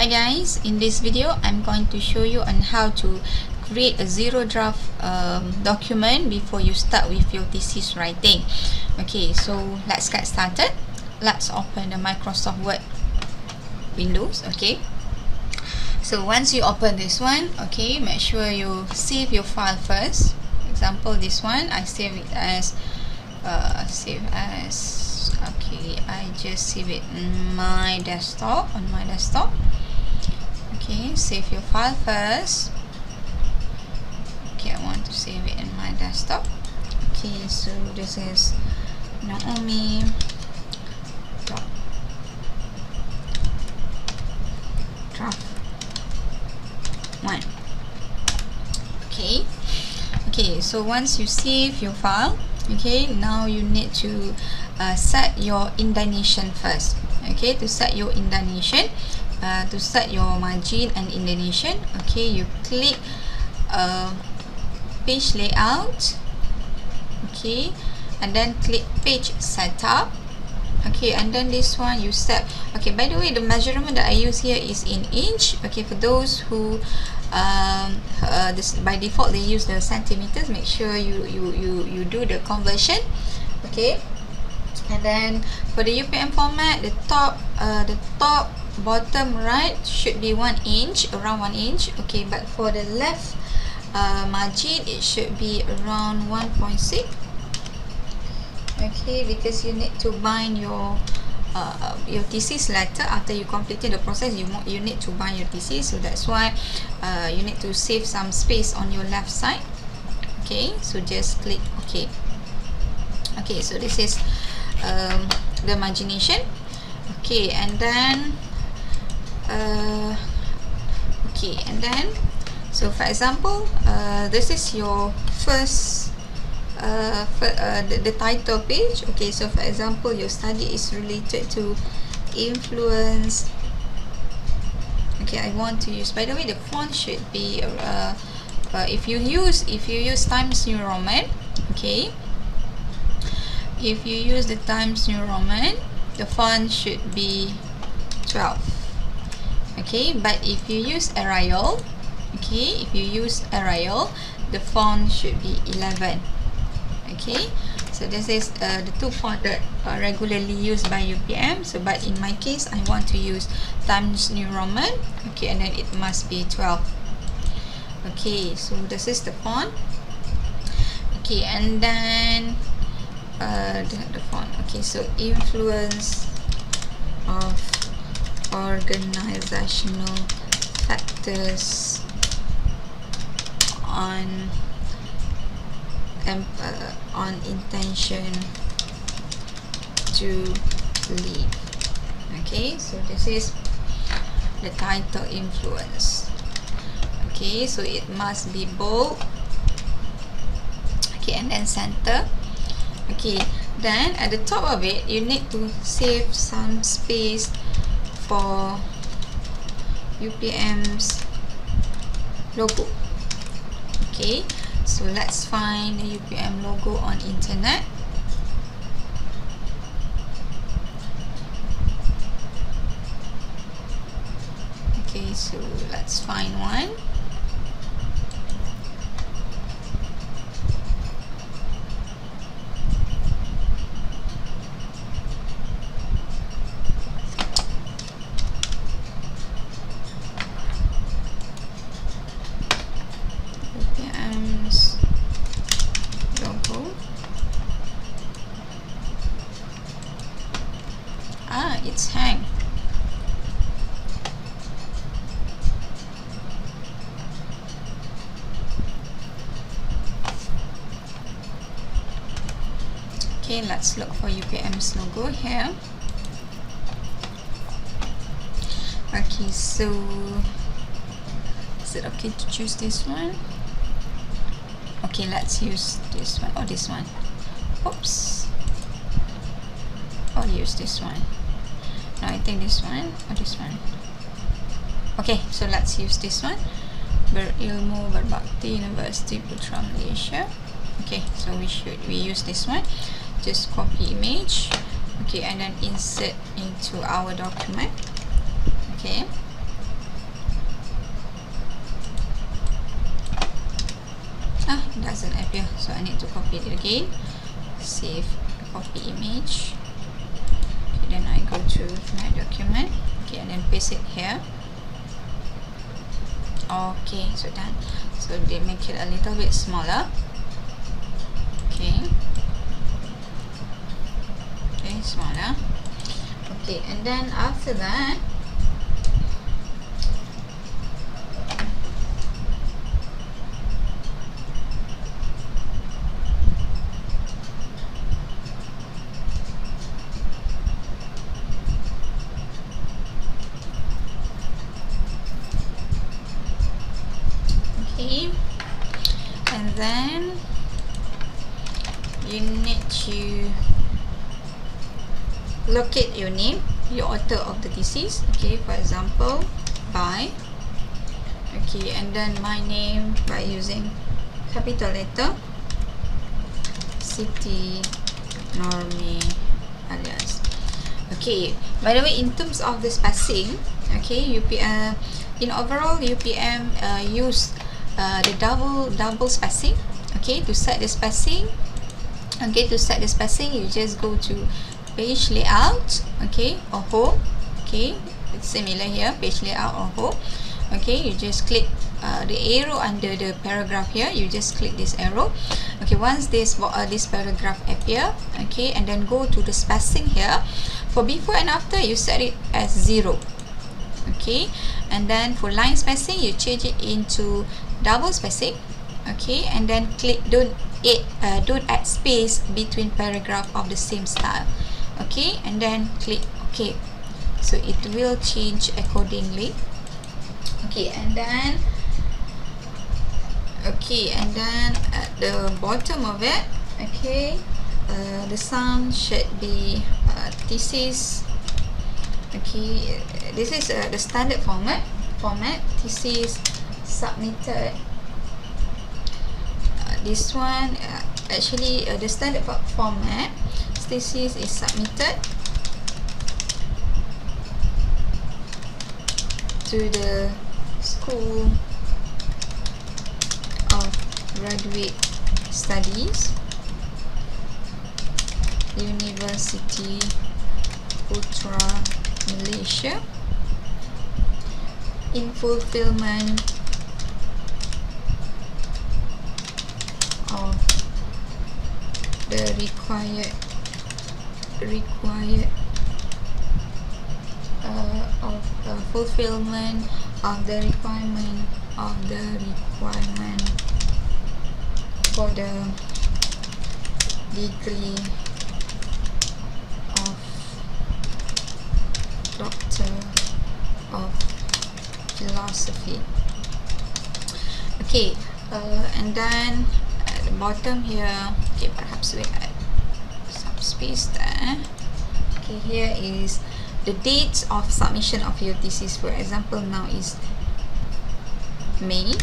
Hi guys, in this video I'm going to show you on how to create a zero draft document before you start with your thesis writing. Okay, so let's get started. Let's open the Microsoft Word Windows. Okay, so once you open this one, okay, make sure you save your file first. Example, this one I save it as okay, I just save it on my desktop. Okay, save your file first. Okay, I want to save it in my desktop. Okay, so this is Naomi draft 1. Okay, so once you save your file, okay, now you need to set your indentation first. Okay, to set your indentation, to set your margin and indentation, okay, you click page layout, okay, and then click page setup. Okay, and then this one you set. Okay, by the way, the measurement that I use here is in inch. Okay, for those who by default they use the centimeters, make sure you do the conversion. Okay, and then for the UPM format, the top bottom right should be 1 inch, around 1 inch. Okay, but for the left margin, it should be around 1.6. okay, because you need to bind your thesis letter after you completed the process. You need to bind your thesis, so that's why you need to save some space on your left side. Okay, so just click OK. Okay, so this is the margination. Okay, and then okay, and then so for example, this is your first the title page. Okay, so for example, your study is related to influence. Okay, I want to use, by the way, the font should be if you use Times New Roman, okay, if you use the Times New Roman, the font should be 12. Okay, but if you use Arial, okay, the font should be 11. Okay, so this is the two font that are regularly used by UPM. So, but in my case, I want to use Times New Roman. Okay, and then it must be 12. Okay, so this is the font. Okay, and then the font. Okay, so influence of organizational factors on intention to leave. Okay, so this is the title, influence. Okay, so it must be bold. Okay, and then center. Okay, then at the top of it, you need to save some space for UPM's logo. Okay, so let's find the UPM logo on internet. Okay, so let's find one. UPM's logo. It's hang. Okay, let's look for UPM's logo here. Okay, so is it okay to choose this one? Okay, let's use this one or this one. Oops, I'll use this one. No, I think this one or this one. Okay, so let's use this one. Berilmu Berbakti University Putra Malaysia. Okay, so we use this one. Just copy image. Okay, and then insert into our document. Okay, again, save copy image. Okay, then I go to my document, okay, and then paste it here. Okay, so done. So they make it a little bit smaller. Okay, smaller. Okay, and then after that, and then you need to locate your name, your author of the thesis. Okay, for example, by, okay, and then my name by using capital letter, Siti Normi alias. Okay, by the way, in terms of the spacing, okay, in overall UPM use the double spacing. Okay, to set the spacing, you just go to page layout, okay, or home. Okay, it's similar here, page layout or home. Okay, you just click the arrow under the paragraph here. You just click this arrow. Okay, once this paragraph appear, okay, and then go to the spacing here. For before and after, you set it as 0. Okay, and then for line spacing, you change it into double spacing. Okay, and then click don't add space between paragraph of the same style. Okay, and then click OK. So it will change accordingly. Okay, and then at the bottom of it, okay, the sound should be thesis. Okay, this is the standard format. Thesis submitted. This one actually the standard format, thesis is submitted to the School of Graduate Studies, University Putra Malaysia, in fulfillment of the required fulfillment of the requirement for the degree of Doctor of Philosophy. Okay, and then at the bottom here, okay, perhaps we add some space there. Okay, here is the dates of submission of your thesis. For example, now is May.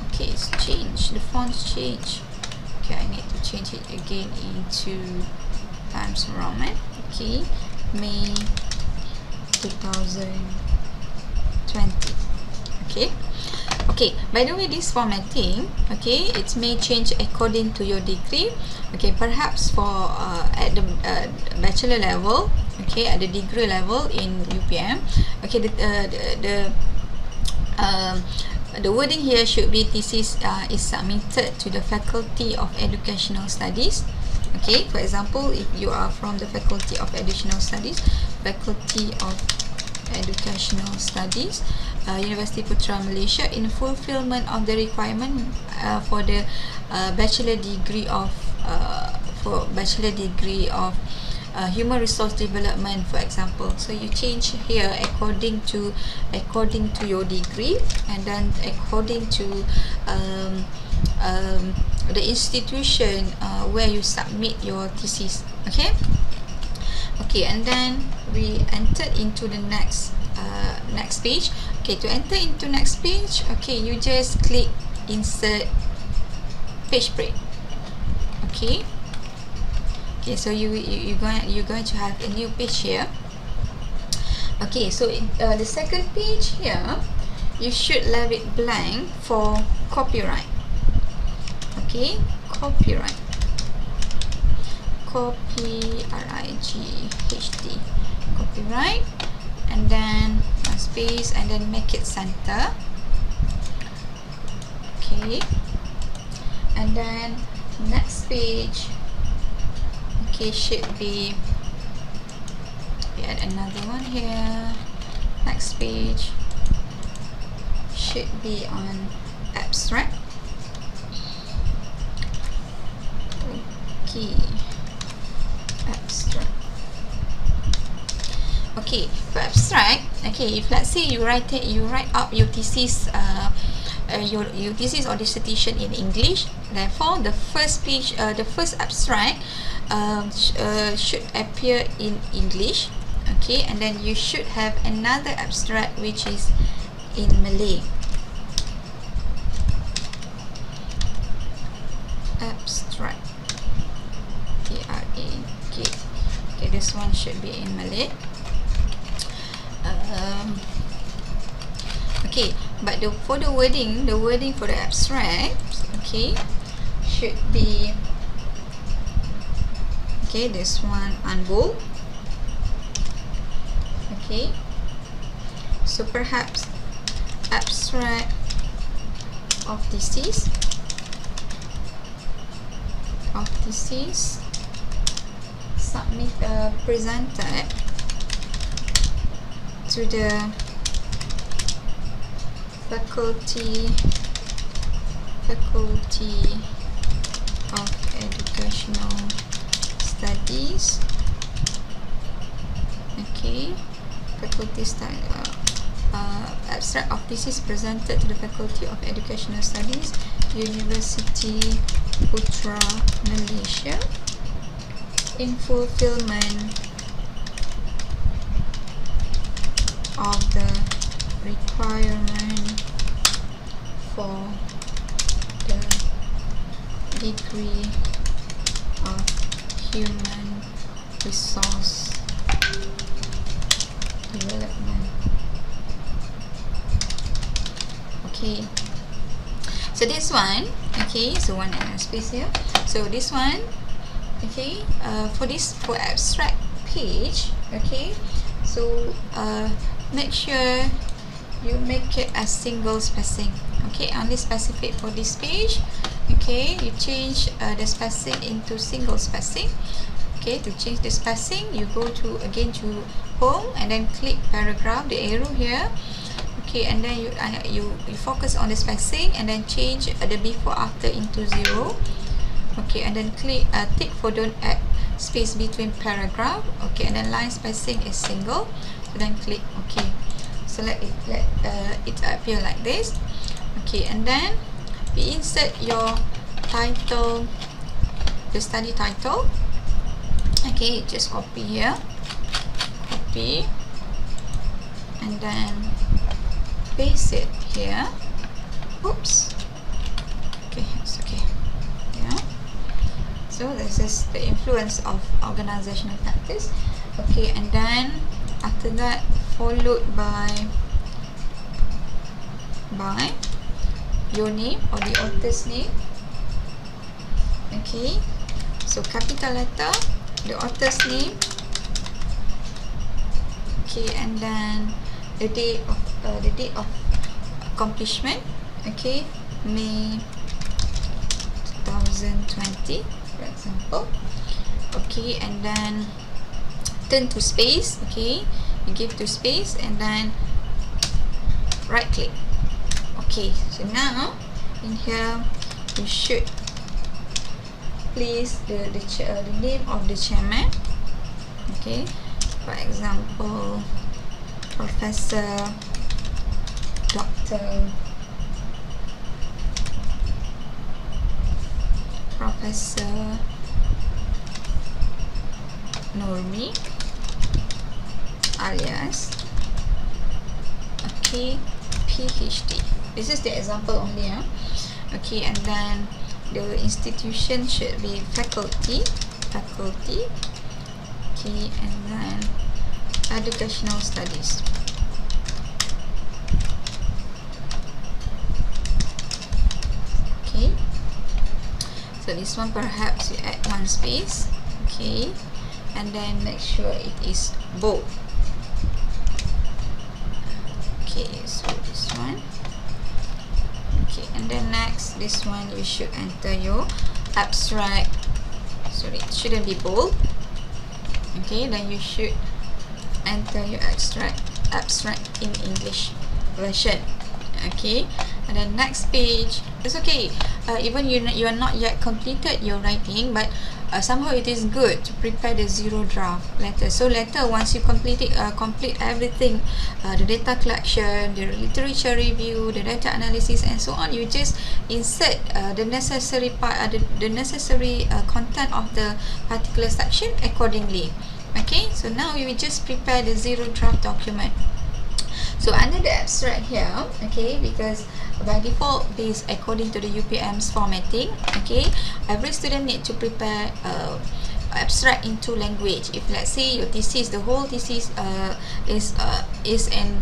Okay, it's changed. The font's changed. Okay, I need to change it again into Times Roman. Okay, May 2020. Okay. Okay, by the way, this formatting, okay, it may change according to your degree. Okay, perhaps for at the bachelor level, okay, at the degree level in UPM, okay, the wording here should be thesis is submitted to the Faculty of Educational Studies. Okay, for example, if you are from the Faculty of Educational Studies, University Putra Malaysia, in fulfillment of the requirement for the bachelor degree of human resource development, for example. So you change here according to your degree, and then according to the institution where you submit your thesis. Okay. Okay, and then we entered into the next page. Okay, to enter into next page, okay, you just click insert page break. Okay. Okay, so you're going to have a new page here. Okay, so the second page here, you should leave it blank for copyright. Okay, copyright, copyright, copyright, and then a space, and then make it center. Okay, and then next page, okay, should be, we add another one here. Next page should be on abstract. Okay, abstract. Okay, for abstract, okay, if let's say you write up your thesis, your thesis or dissertation in English, therefore the first page, the first abstract should appear in English. Okay, and then you should have another abstract which is in Malay. Abstract, T-R-A-K. Okay, this one should be in Malay. Okay, but for the wording for the abstract, okay, should be, okay, this one unbold. Okay, so perhaps abstract of thesis, submit, presented to the faculty of educational studies. Okay, faculty abstract of thesis presented to the Faculty of Educational Studies, University Putra, Malaysia, in fulfillment of the requirement for the degree of human resource development. Okay, so this one, okay, so one space here. So this one, okay, for abstract page, okay, so make sure you make it as single spacing. Okay, only specific for this page. Okay, you change the spacing into single spacing. Okay, to change the spacing, you go to home and then click paragraph, the arrow here. Okay, and then you focus on the spacing and then change the before after into 0. Okay, and then click tick for don't add space between paragraph. Okay, and then line spacing is single. So then click OK. So let it appear like this. Okay, and then we insert your title, the study title. Okay, just copy here, copy, and then paste it here. Oops. Okay, it's okay. Yeah. So this is the influence of organizational factors. Okay, and then after that, followed by your name or the author's name. Okay, so capital letter, the author's name. Okay, and then the date of accomplishment. Okay, May 2020, for example. Okay, and then turn to space. Okay, you give to space and then right click. Okay, so now in here you should place the name of the chairman. Okay, for example, Professor Dr. Professor Normi alias, okay, PhD. This is the example only. Okay, and then the institution should be faculty. Okay, and then educational studies. Okay, So this one perhaps you add one space, okay, and then make sure it is bold. Okay, so this one. Okay, and then next, this one you should enter your abstract. Sorry, it shouldn't be bold. Okay, then you should enter your abstract in English version. Okay, and then next page, it's okay, even you are not yet completed your writing, but somehow it is good to prepare the zero draft letter. So later, once you complete everything, the data collection, the literature review, the data analysis, and so on, you just insert the necessary part, the necessary content of the particular section accordingly. Okay, so now you will just prepare the zero draft document. So under the abstract here, okay, because by default based according to the UPM's formatting, okay, every student need to prepare abstract in 2 language. If let's say your thesis, the whole thesis is in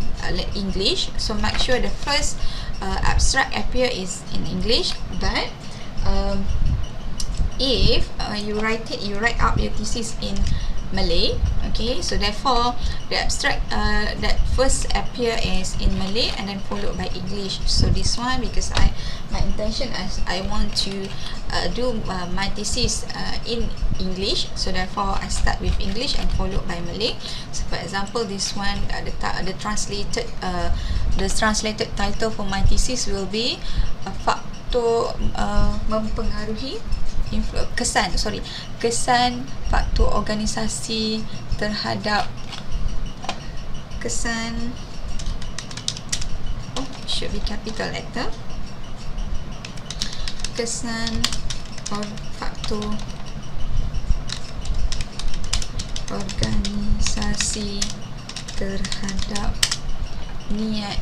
English, so make sure the first abstract appear is in English. But if you write up your thesis in Malay, okay, so therefore the abstract that first appear is in Malay and then followed by English. So this one, because my intention is I want to do my thesis in English, so therefore I start with English and followed by Malay. So for example, this one, the translated title for my thesis will be faktor mempengaruhi kesan faktor organisasi terhadap kesan, should be capital letter, kesan faktor organisasi terhadap niat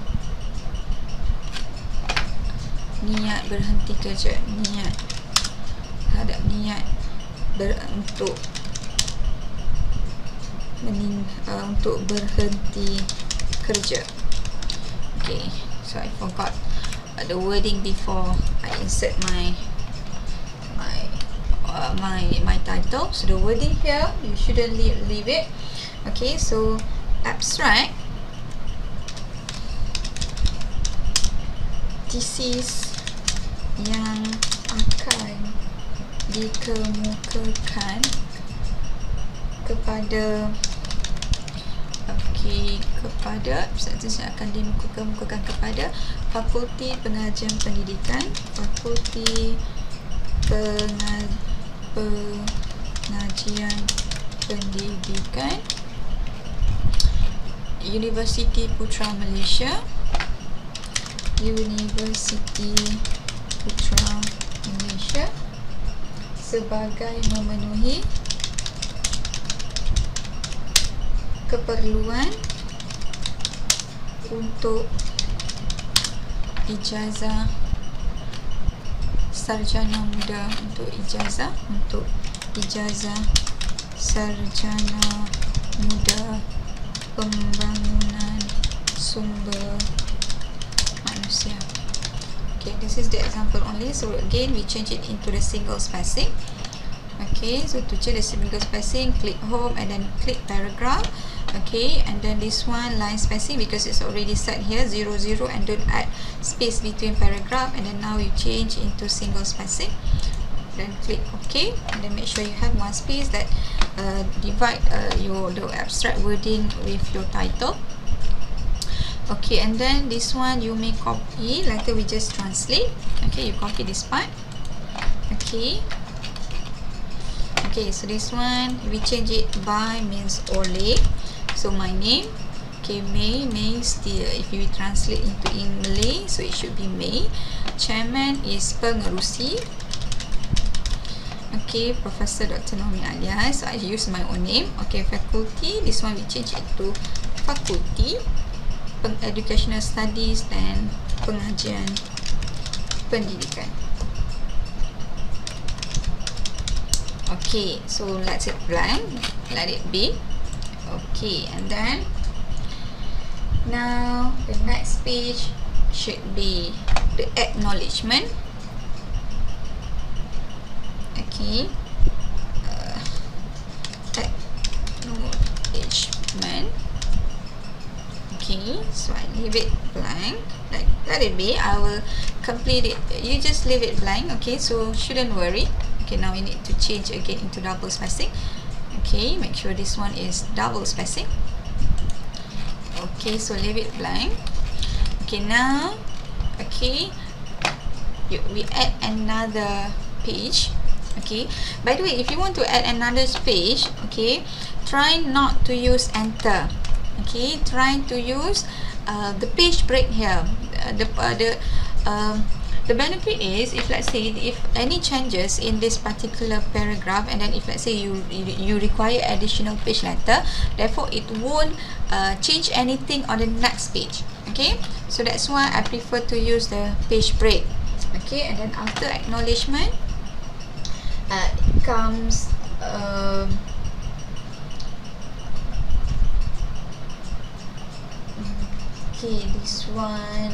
berhenti kerja, untuk berhenti kerja. Okay, so I forgot the wording before I insert my title. So the wording here, you shouldn't leave it. Okay, so abstract thesis yang akan dikemukakan kepada subjek yang akan dikemukakan kepada Fakulti Pengajian Pendidikan, Fakulti Pengajian Pendidikan, Universiti Putra Malaysia, sebagai memenuhi keperluan untuk ijazah sarjana muda, untuk ijazah sarjana muda pembangunan sumber manusia. Okay, this is the example only. So again, we change it into the single spacing. Okay, so to change the single spacing, click home and then click paragraph. Okay, and then this one line spacing, because it's already set here 0, 0, and don't add space between paragraph. And then now you change into single spacing, then click OK, and then make sure you have one space that divide the abstract wording with your title. Okay, and then this one you may copy, later we just translate. Okay, you copy this part. Okay, so this one we change it by means Ole. So my name, okay, May still, if you translate into in Malay, so it should be May. Chairman is pengerusi. Okay, Professor Dr. Nomi Alia, so I use my own name. Okay, faculty, this one we change it to fakulti Educational Studies dan Pengajian Pendidikan. Okay, so let's it blank, let it be. Okay, and then now the next page should be the acknowledgement. Okay, acknowledgement. Okay, so I leave it blank. Like, let it be. I will complete it. You just leave it blank. Okay, so shouldn't worry. Okay, now we need to change again into double spacing. Okay, make sure this one is double spacing. Okay, so leave it blank. Okay, now, okay, we add another page. Okay, by the way, if you want to add another page, okay, try not to use enter. Okay, try to use the page break here. The benefit is, if let's say if any changes in this particular paragraph, and then if let's say you require additional page letter, therefore it won't change anything on the next page. Okay, so that's why I prefer to use the page break. Okay, and then after acknowledgement comes okay, this one,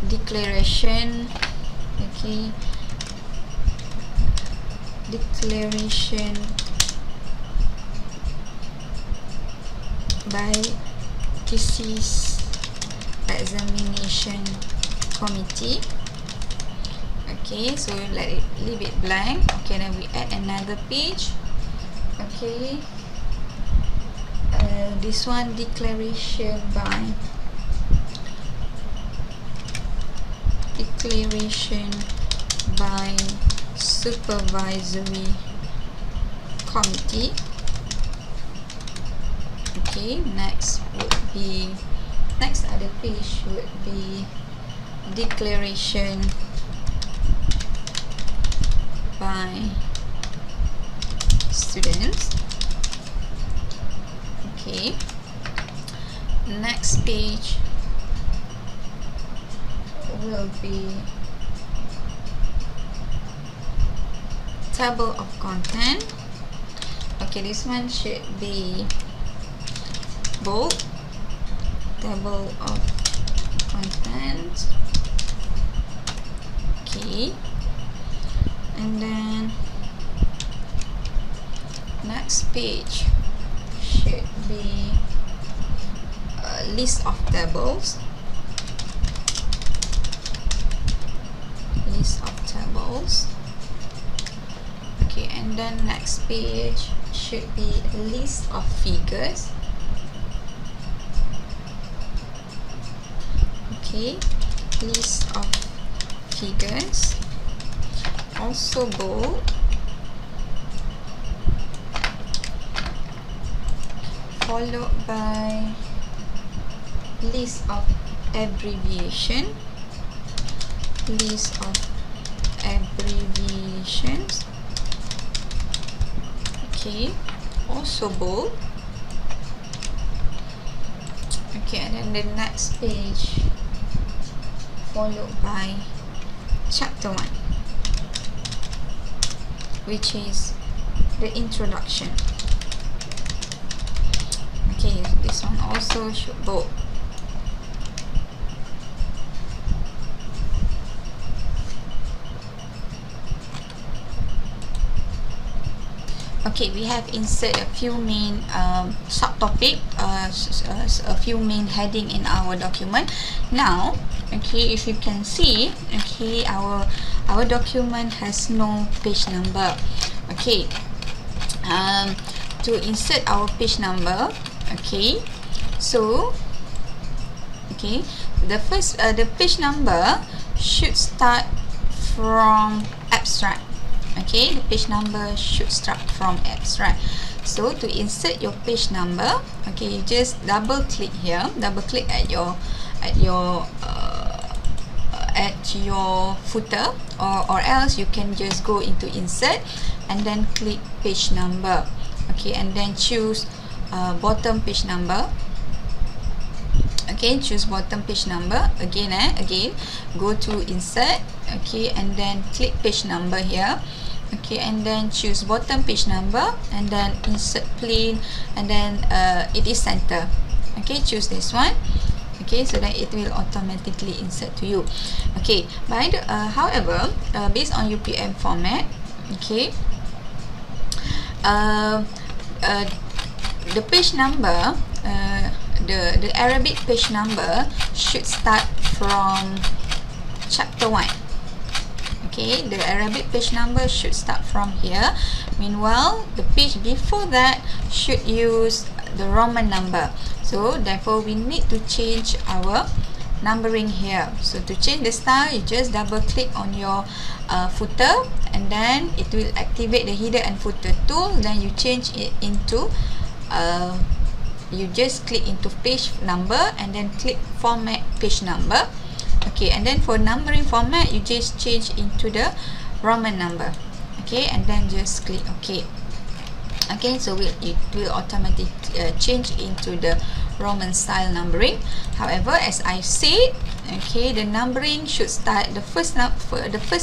declaration. Okay, declaration by Thesis examination committee. Okay, so leave it blank. Okay, then we add another page. Okay, this one, declaration by supervisory committee. Okay, next other page would be declaration by students. Okay, next page will be table of content. Okay, this one should be bold, table of content. Okay, and then next page should be a list of tables. Okay, and then next page should be a list of figures. Okay, list of figures, also bold, followed by list of abbreviation, list of abbreviations. Okay, also bold. Okay, and then the next page followed by chapter 1, which is the introduction. Okay, this one also should bold. Okay, we have insert a few main subtopic, a few main heading in our document. Now, okay, if you can see, okay, our document has no page number. Okay, to insert our page number, okay, so okay, the page number should start from abstract. Okay, the page number should start from abstract. So to insert your page number, okay, you just double click here, double click at your footer, or else you can just go into insert and then click page number. Okay, and then choose bottom page number. Okay, choose bottom page number again. Again, go to insert. Okay, and then click page number here. Okay, and then choose bottom page number, and then insert plain, and then it is center. Okay, choose this one. Okay, so then it will automatically insert to you. Okay, however, based on UPM format, okay, the page number, the Arabic page number should start from chapter 1. Okay, the Arabic page number should start from here. Meanwhile, the page before that should use the Roman number. So therefore we need to change our numbering here. So to change the style, you just double click on your footer, and then it will activate the header and footer tool. Then you change it into you just click into page number and then click format page number. Okay, and then for numbering format, you just change into the Roman number. Okay, and then just click OK. Okay, so it will automatically change into the Roman style numbering. However, as I said, okay, the numbering should start, the first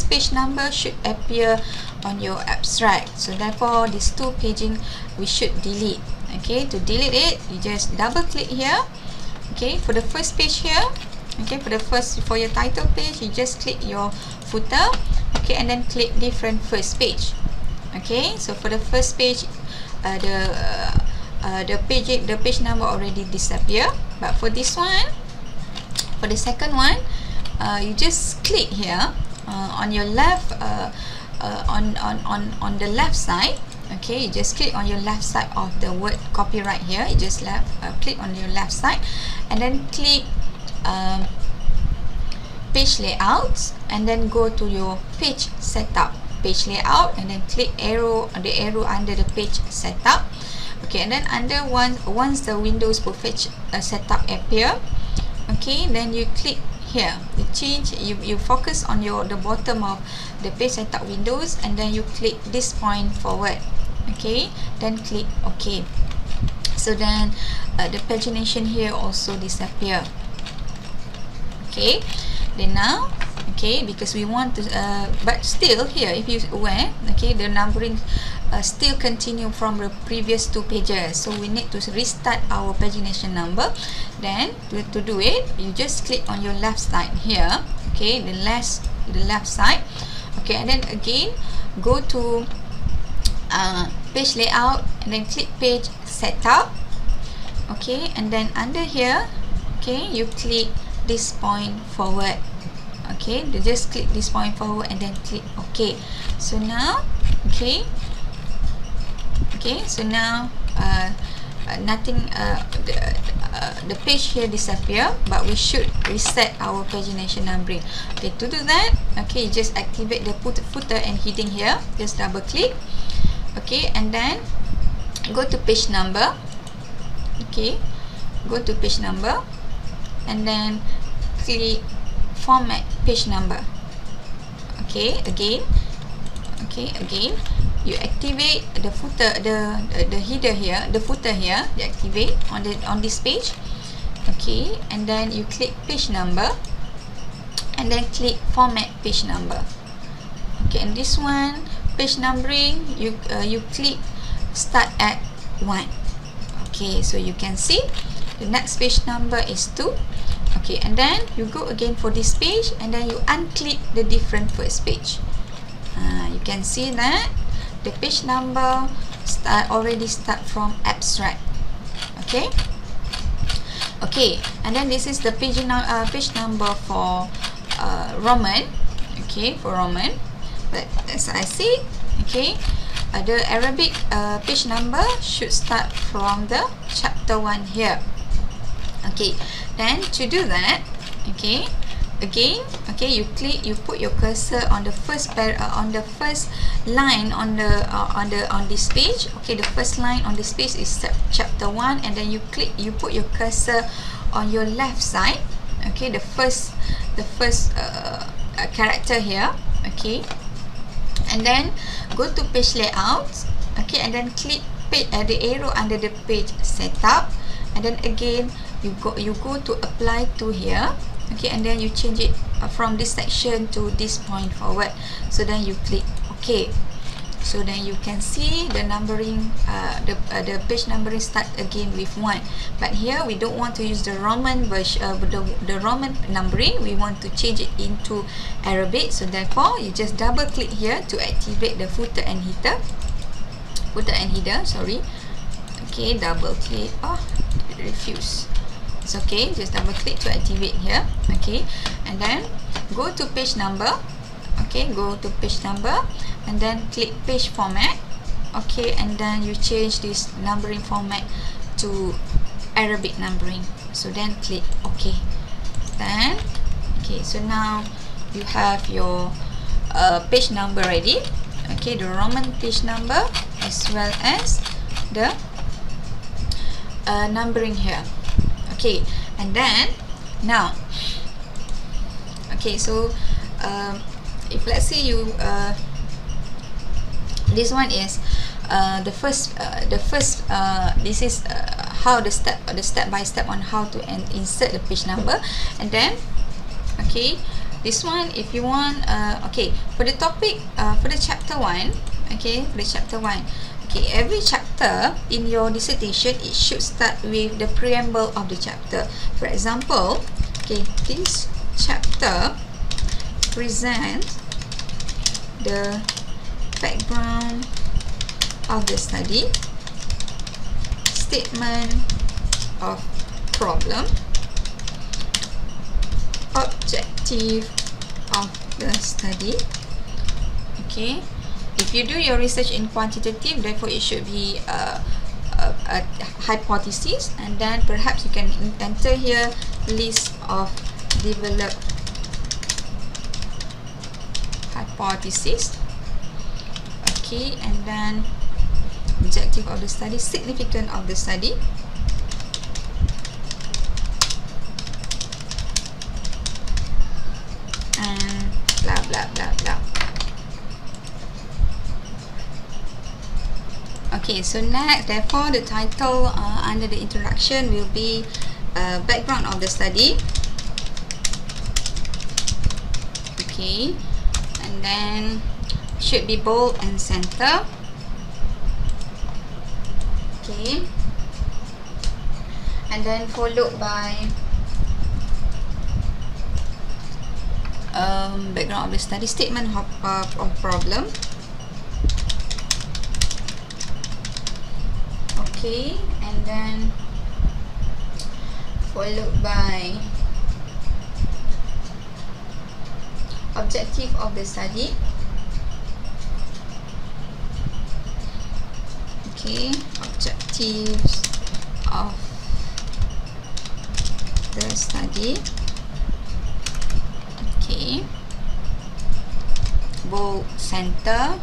page number should appear on your abstract. So therefore, these two paging we should delete. Okay, to delete it, you just double click here. Okay, for the first page here. Okay, for your title page, you just click your footer. Okay, and then click different first page. Okay, so for the first page, the page number already disappear. But for this one, for the second one, you just click here on your left, on the left side. Okay, you just click on your left side of the word copyright here. You just click on your left side, and then click page layout, and then go to your page setup, page layout, and then click the arrow under the page setup. Okay, and then once the Windows page setup appear, okay, then you click here, you focus on the bottom of the page setup windows, and then you click this point forward. Okay, then click OK. So then the pagination here also disappear. Okay, then now, okay, because we want to but still here, if you aware, okay, the numbering still continue from the previous two pages, so we need to restart our pagination number. Then to do it, you just click on your left side here. Okay, the left side. Okay, and then again go to page layout, and then click page setup. Okay, and then under here, okay, you click this point forward. Okay, just click this point forward and then click OK. So now, okay, so now nothing, the page here disappear, but we should reset our pagination numbering. Okay, to do that, okay, you just activate the footer and heading here. Just double click. Okay, and then go to page number. Okay, go to page number, and then click format page number. Okay, again, you activate the footer, the header here, the footer here, you activate on this page. Okay, and then you click page number, and then click format page number. Okay, and this one, page numbering, you click start at 1. Okay, so you can see the next page number is 2. Okay, and then you go again for this page, and then you unclick the different first page. You can see that the page number already start from abstract. Okay, and then this is the page number for Roman. Okay, for Roman. But as I said, okay, the Arabic page number should start from the chapter 1 here. Okay, then to do that, okay, again, okay, you put your cursor on the first line on this page. Okay, the first line on this page is chapter 1, and then you put your cursor on your left side. Okay, the first character here. Okay, and then go to page layout. Okay, and then click the arrow under the page setup, and then again you go to apply to here. Okay, and then you change it from this section to this point forward. So then you click OK. So then you can see the numbering, the page numbering start again with 1. But here we don't want to use the Roman version, the Roman numbering. We want to change it into Arabic. So therefore, you just double click here to activate the footer and header. Sorry. Okay, double click. Oh, it refused. It's okay, just double click to activate here. Okay, and then go to page number. Okay, go to page number and then click page format. Okay, and then you change this numbering format to Arabic numbering. So then click OK. Then okay, so now you have your page number ready. Okay, the Roman page number as well as the numbering here. Okay, and then now, okay, so if let's say you this one is the first this is how the step by step on how to insert the page number. And then okay, this one if you want okay, for the topic for the chapter 1, okay, for the chapter 1, okay, every chapter in your dissertation, it should start with the preamble of the chapter. For example, okay, this chapter presents the background of the study, statement of problem, objective of the study. Okay, if you do your research in quantitative, therefore it should be a hypothesis, and then perhaps you can enter here list of developed hypothesis. Okay, and then objective of the study, significance of the study, and blah blah blah blah. Okay, so next, therefore the title under the introduction will be background of the study. Okay, and then should be bold and center. Okay, and then followed by background of the study, statement of problem. Okay, and then followed by objective of the study. Okay, objectives of the study. Okay, bold, center.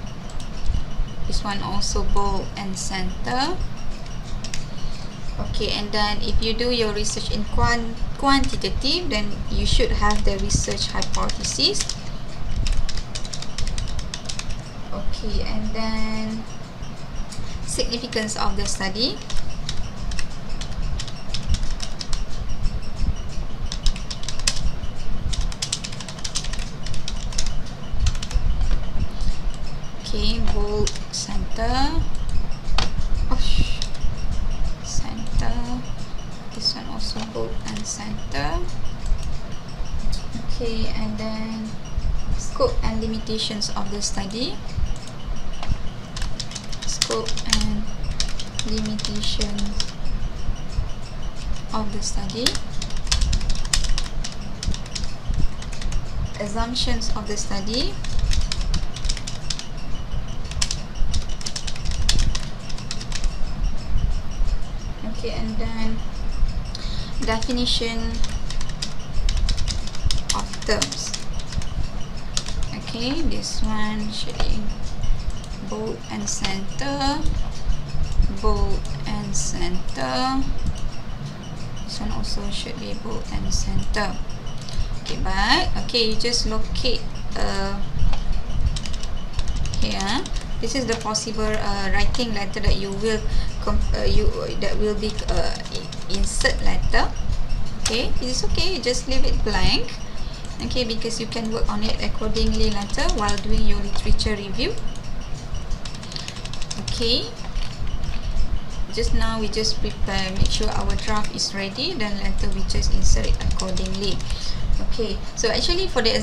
This one also bold and center. Okay, and then if you do your research in quantitative, then you should have the research hypothesis. Okay, and then significance of the study. Okay, bold, center. Center. This one also bold and center. Okay, and then scope and limitations of the study. Scope and limitations of the study. Assumptions of the study. Okay, and then definition of terms. Okay, this one should be bold and center, bold and center. This one also should be bold and center. Okay, but okay, you just locate here. This is the possible writing letter that you will that will be insert letter. Okay, it is okay, you just leave it blank. Okay, because you can work on it accordingly later while doing your literature review. Okay, just now we just prepare, make sure our draft is ready, then later we just insert it accordingly. Okay, so actually for the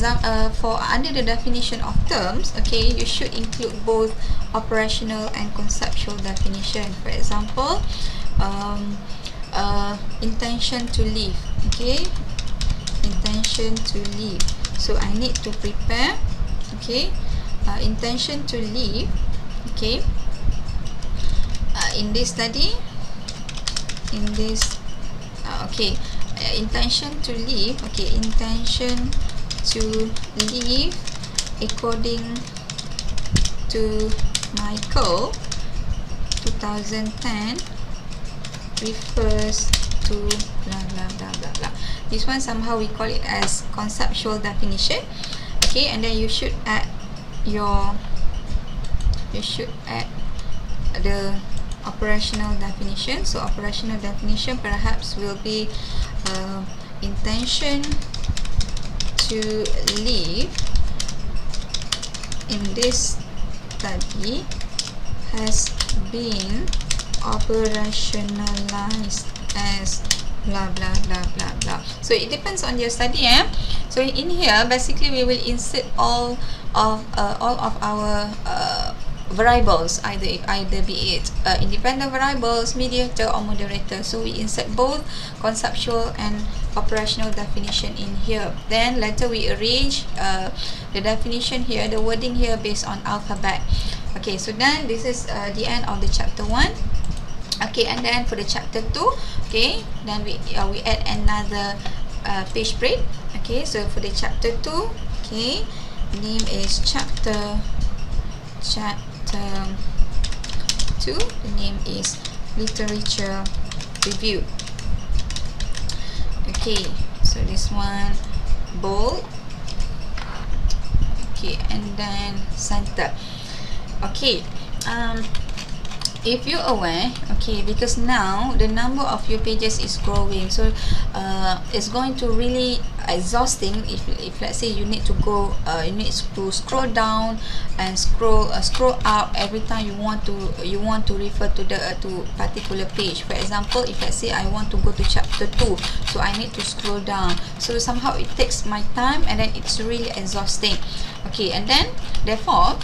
for under the definition of terms, okay, you should include both operational and conceptual definition. For example, intention to leave. Okay, intention to leave. So I need to prepare, okay, intention to leave. Okay, in this study, in this okay, intention to leave. Okay, intention to leave according to Michael 2010 refers to blah blah blah blah blah. This one somehow we call it as conceptual definition. Okay, and then you should add your, you should add the operational definition. So operational definition perhaps will be intention to leave in this study has been operationalized as blah blah blah blah blah. So it depends on your study. So in here basically we will insert all of our variables, either be it independent variables, mediator or moderator. So we insert both conceptual and operational definition in here. Then later we arrange the definition here, the wording here based on alphabet. Okay, so then this is the end of the chapter 1. Okay, and then for the chapter 2, okay, then we add another page break. Okay, so for the chapter 2, okay, name is chapter 2. The name is literature review. Okay, so this one bold. Okay, and then center. Okay, if you're aware, okay, because now the number of your pages is growing, so it's going to really exhausting if let's say you need to go you need to scroll down and scroll up every time you want to refer to the to particular page. For example, if let's say I want to go to chapter 2, so I need to scroll down, so somehow it takes my time and then it's really exhausting. Okay, and then therefore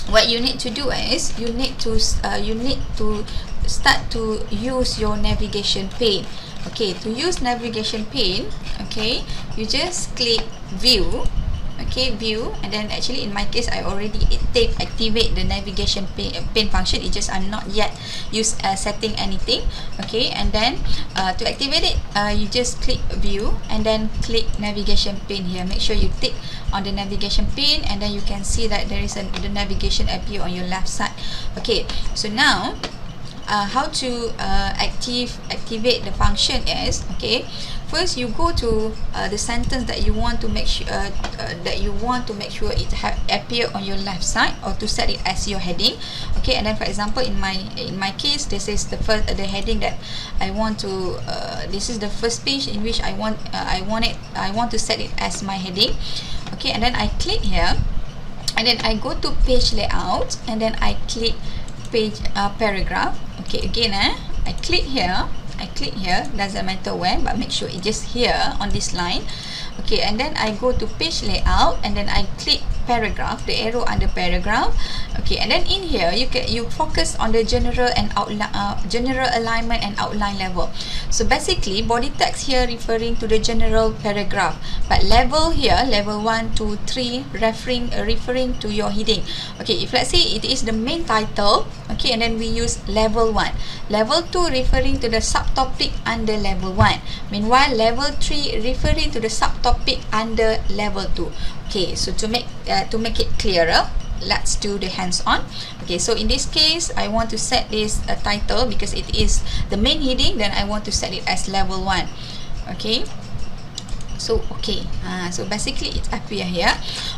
what you need to do is you need to start to use your navigation pane. Okay, to use navigation pane, okay, you just click view. Okay, view, and then actually in my case I already activate the navigation pane function. It's just I'm not yet setting anything. Okay, and then to activate it, you just click view and then click navigation pane here. Make sure you tick on the navigation pane, and then you can see that there is the navigation appear on your left side. Okay, so now how to activate the function is, okay, first you go to the sentence that you want to make sure it appear on your left side, or to set it as your heading. Okay, and then for example in my case, this is the heading that I want to this is the first page in which I want to set it as my heading. Okay, and then I click here, and then I go to page layout, and then I click page paragraph. Okay, again I click here, doesn't matter where, but make sure it's just here on this line. Okay, and then I go to page layout, and then I click paragraph, the arrow under paragraph. Okay, and then in here you focus on the general and outline, general alignment and outline level. So basically body text here referring to the general paragraph, but level here, level 1, 2, 3 referring to your heading. Okay, if let's say it is the main title, okay, and then we use level 1, level 2 referring to the subtopic under level 1, meanwhile level 3 referring to the subtopic under level 2. Okay, so to make it clearer, let's do the hands-on. Okay, so in this case I want to set this title because it is the main heading, then I want to set it as level 1. Okay, so okay, so basically it appear here.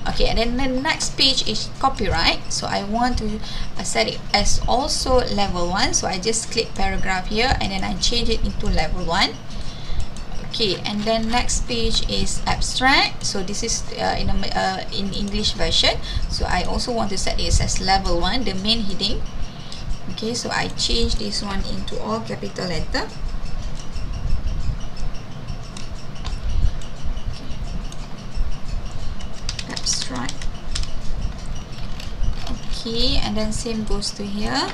Okay, and then the next page is copyright, so I want to set it as also level 1, so I just click paragraph here, and then I change it into level 1. Okay, and then next page is abstract, so this is in English version, so I also want to set it as level 1, the main heading. Okay, so I change this one into all capital letter. Abstract. Okay, and then same goes to here.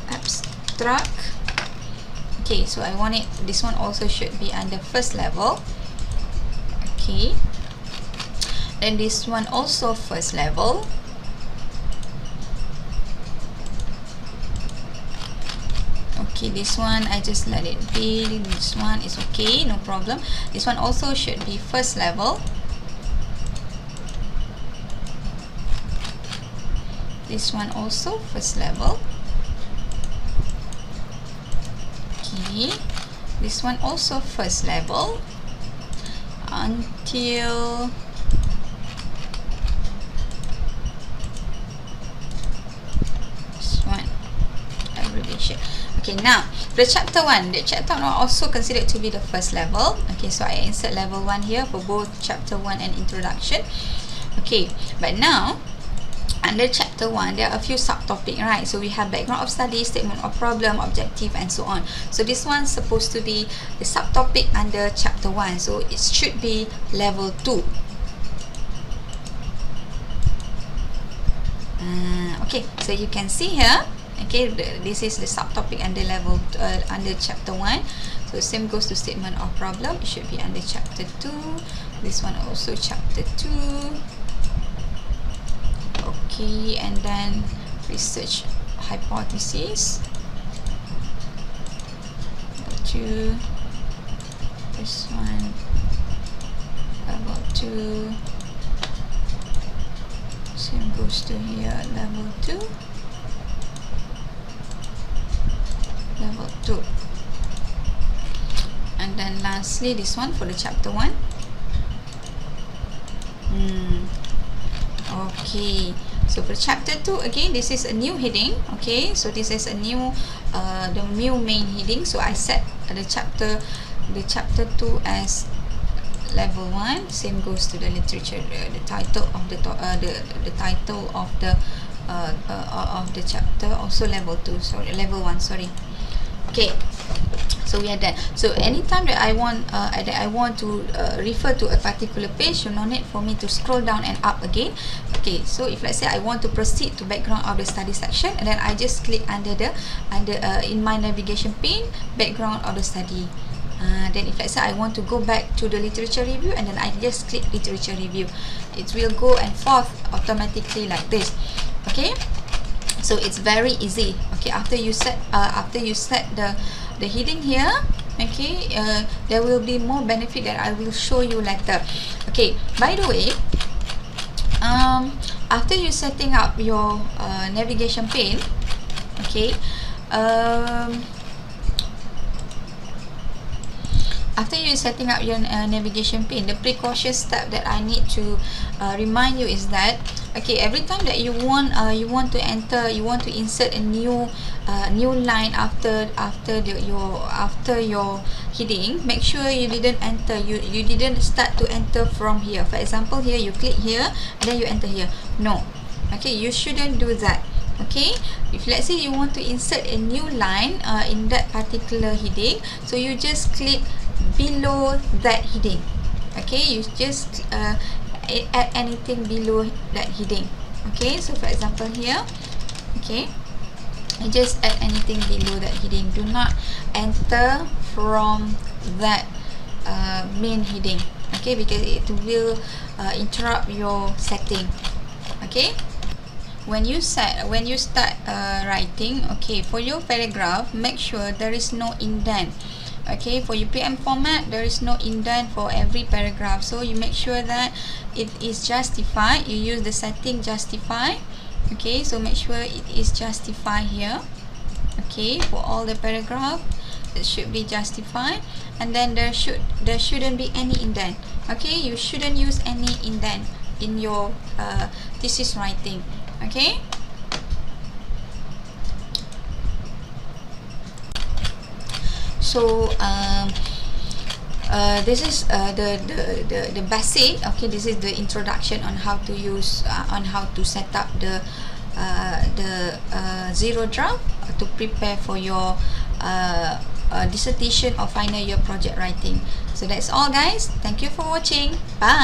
Abstract. Okay, so I want it, this one also should be under first level. Okay, then this one also first level. Okay, this one I just let it be. This one is okay, no problem. This one also should be first level. This one also first level. Okay, this one also first level until this one abbreviation. Okay, now the chapter 1 also considered to be the first level. Okay, so I insert level 1 here for both chapter 1 and introduction. Okay, but now under chapter 1 there are a few subtopics, right? So we have background of study, statement of problem, objective, and so on. So this one's supposed to be the subtopic under chapter 1, so it should be level 2. Okay, so you can see here. Okay, this is the subtopic under level under chapter 1. So same goes to statement of problem. It should be under chapter 2. This one also chapter 2. Okay, and then research hypothesis. Level 2. This one level 2. Same goes to here, level 2. Level 2. And then lastly this one for the chapter 1. Okay, so for chapter 2 again, this is a new heading. Okay, so this is a new the new main heading. So I set the chapter 2 as level 1. Same goes to the literature, the title of the title of the chapter also level 2, sorry, level 1, sorry. Okay, so we are done. So anytime that I want to refer to a particular page, no need for me to scroll down and up again. Okay, so if let's say I want to proceed to background of the study section, and then I just click under in my navigation pane, background of the study. Then if let's say I want to go back to the literature review, and then I just click literature review, it will go and forth automatically like this. Okay, so it's very easy. Okay, after you set the heading here, okay, there will be more benefit that I will show you later. Okay, by the way, after you setting up your navigation pane, okay, after you setting up your navigation pane, the precaution step that I need to remind you is that, okay, every time that you want to insert a new line after your heading, make sure you didn't enter, you didn't start to enter from here. For example, here you click here and then you enter here. No, okay, you shouldn't do that. Okay, if let's say you want to insert a new line in that particular heading, so you just click below that heading. Okay, you just add anything below that heading. Okay, so for example here, okay, you just add anything below that heading. Do not enter from that main heading. Okay, because it will interrupt your setting. Okay, when you start writing, okay, for your paragraph, make sure there is no indent. Okay, for your PM format, there is no indent for every paragraph, so you make sure that it is justified. You use the setting justify. Okay, so make sure it is justified here. Okay, for all the paragraph, it should be justified, and then there shouldn't be any indent. Okay, you shouldn't use any indent in your thesis writing. Okay, so this is the basic. Okay, this is the introduction on how to use on how to set up the zero draft to prepare for your dissertation or final year project writing. So that's all guys. Thank you for watching. Bye.